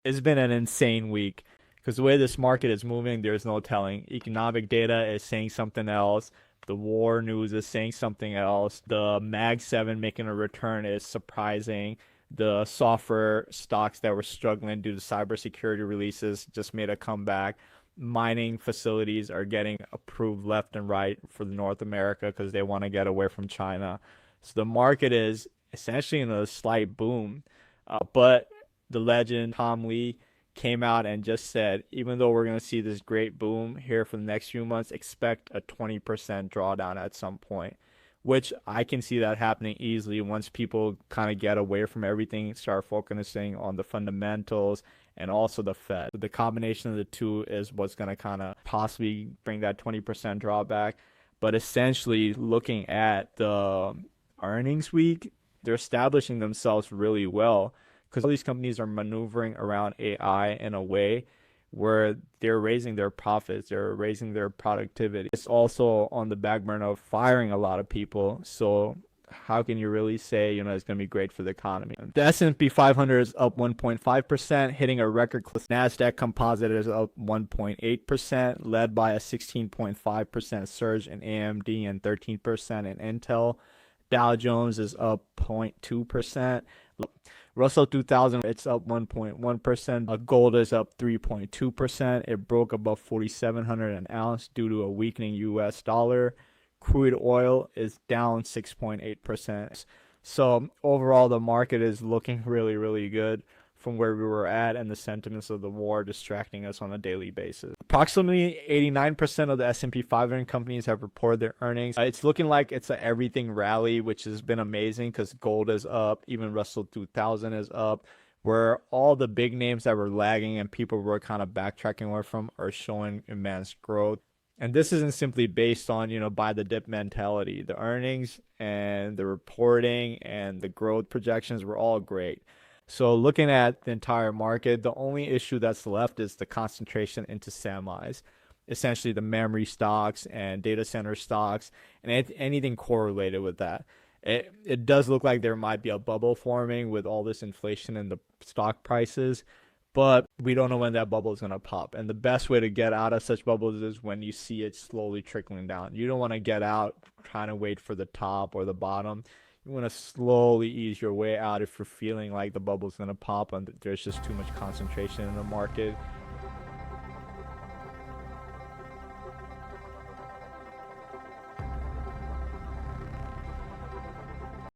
It's been an insane week because the way this market is moving, there's no telling. Economic data is saying something else. The war news is saying something else. The Mag 7 making a return is surprising. The software stocks that were struggling due to cybersecurity releases just made a comeback. Mining facilities are getting approved left and right for North America because they want to get away from China. So the market is essentially in a slight boom. But the legend Tom Lee came out and just said, even though we're going to see this great boom here for the next few months, expect a 20% drawdown at some point, which I can see that happening easily once people kind of get away from everything, start focusing on the fundamentals and also the Fed. The combination of the two is what's going to kind of possibly bring that 20% drawback. But essentially, looking at the earnings week, they're establishing themselves really well because all these companies are maneuvering around AI in a way where they're raising their profits, they're raising their productivity. It's also on the back burner of firing a lot of people. So how can you really say, it's going to be great for the economy? The S&P 500 is up 1.5%, hitting a record. Nasdaq Composite is up 1.8%, led by a 16.5% surge in AMD and 13% in Intel. Dow Jones is up 0.2%. Russell 2000, it's up 1.1%. Gold is up 3.2%. It broke above 4,700 an ounce due to a weakening US dollar. Crude oil is down 6.8%. So overall, the market is looking really, really good from where we were at, and the sentiments of the war distracting us on a daily basis. Approximately 89% of the S&P 500 companies have reported their earnings. It's looking like it's a everything rally, which has been amazing because gold is up, even Russell 2000 is up, where all the big names that were lagging and people were kind of backtracking away from are showing immense growth. And this isn't simply based on, buy the dip mentality. The earnings and the reporting and the growth projections were all great. So looking at the entire market, the only issue that's left is the concentration into semis, essentially the memory stocks and data center stocks and anything correlated with that. It does look like there might be a bubble forming with all this inflation in the stock prices, but we don't know when that bubble is going to pop. And the best way to get out of such bubbles is when you see it slowly trickling down. You don't want to get out trying to wait for the top or the bottom. You want to slowly ease your way out if you're feeling like the bubble's going to pop and there's just too much concentration in the market.